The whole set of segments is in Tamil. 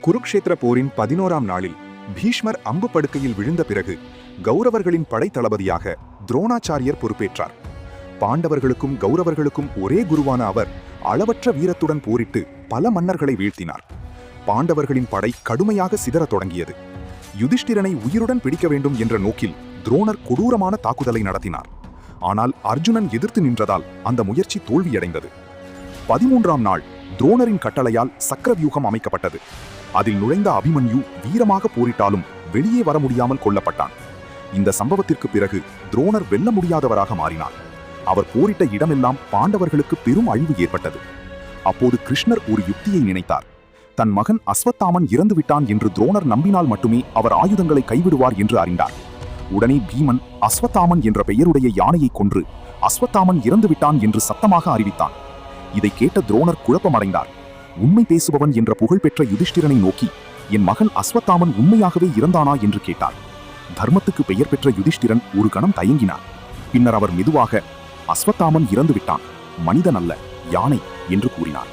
குருக்ஷேத்திர போரின் 11ஆம் நாளில் பீஷ்மர் அம்பு படுக்கையில் விழுந்த பிறகு கௌரவர்களின் படை தளபதியாக துரோணாச்சாரியர் பொறுப்பேற்றார். பாண்டவர்களுக்கும் கௌரவர்களுக்கும் ஒரே குருவான அவர் அளவற்ற வீரத்துடன் போரிட்டு பல மன்னர்களை வீழ்த்தினார். பாண்டவர்களின் படை கடுமையாக சிதறத் தொடங்கியது. யுதிஷ்டிரனை உயிருடன் பிடிக்க வேண்டும் என்ற நோக்கில் துரோணர் கொடூரமான தாக்குதலை நடத்தினார். ஆனால் அர்ஜுனன் எதிர்த்து நின்றதால் அந்த முயற்சி தோல்வியடைந்தது. 13ஆம் நாள் துரோணரின் கட்டளையால் சக்கரவியூகம் அமைக்கப்பட்டது. அதில் நுழைந்த அபிமன்யு வீரமாக போரிட்டாலும் வெளியே வர முடியாமல் கொல்லப்பட்டான். இந்த சம்பவத்திற்கு பிறகு துரோணர் வெல்ல முடியாதவராக மாறினார். அவர் போரிட்ட இடமெல்லாம் பாண்டவர்களுக்கு பெரும் அழிவு ஏற்பட்டது. அப்போது கிருஷ்ணர் ஒரு யுக்தியை நினைத்தார். தன் மகன் அஸ்வத்தாமன் இறந்துவிட்டான் என்று துரோணர் நம்பினால் மட்டுமே அவர் ஆயுதங்களை கைவிடுவார் என்று அறிந்தார். உடனே பீமன் அஸ்வத்தாமன் என்ற பெயருடைய யானையை கொன்று அஸ்வத்தாமன் இறந்துவிட்டான் என்று சத்தமாக அறிவித்தான். இதை கேட்ட துரோணர் குழப்பமடைந்தார். உண்மை பேசுபவன் என்ற புகழ்பெற்ற யுதிஷ்டிரனை நோக்கி, என் மகன் அஸ்வத்தாமன் உண்மையாகவே இறந்தானா என்று கேட்டார். தர்மத்துக்கு பெயர் பெற்ற யுதிஷ்டிரன் ஒரு கணம் தயங்கினார். பின்னர் அவர் மெதுவாக, அஸ்வத்தாமன் இறந்துவிட்டான், மனிதன் அல்ல, யானை என்று கூறினார்.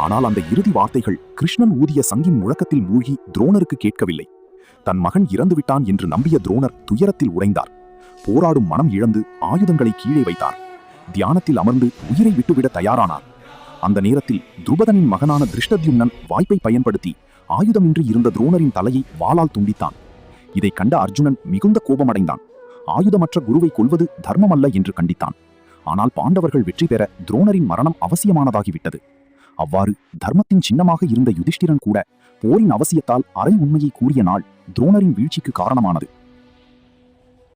ஆனால் அந்த இறுதி வார்த்தைகள் கிருஷ்ணன் ஊதிய சங்கின் முழக்கத்தில் மூழ்கி துரோணருக்கு கேட்கவில்லை. தன் மகன் இறந்துவிட்டான் என்று நம்பிய துரோணர் துயரத்தில் உறைந்தார். போராடும் மனம் இழந்து ஆயுதங்களை கீழே வைத்தார். தியானத்தில் அமர்ந்து உயிரை விட்டுவிட தயாரானார். அந்த நேரத்தில் துருபதனின் மகனான திருஷ்டத்யும்னன் வாய்ப்பை பயன்படுத்தி ஆயுதமின்றி இருந்த துரோணரின் தலையை வாளால் துண்டித்தான். இதை கண்ட அர்ஜுனன் மிகுந்த கோபமடைந்தான். ஆயுதமற்ற குருவை கொல்வது தர்மமல்ல என்று கண்டித்தான். ஆனால் பாண்டவர்கள் வெற்றி பெற துரோணரின் மரணம் அவசியமானதாகிவிட்டது. அவ்வாறு தர்மத்தின் சின்னமாக இருந்த யுதிஷ்டிரன் கூட போரின் அவசியத்தால் அரை உண்மையை கூறிய நாள் துரோணரின் வீழ்ச்சிக்கு காரணமானது.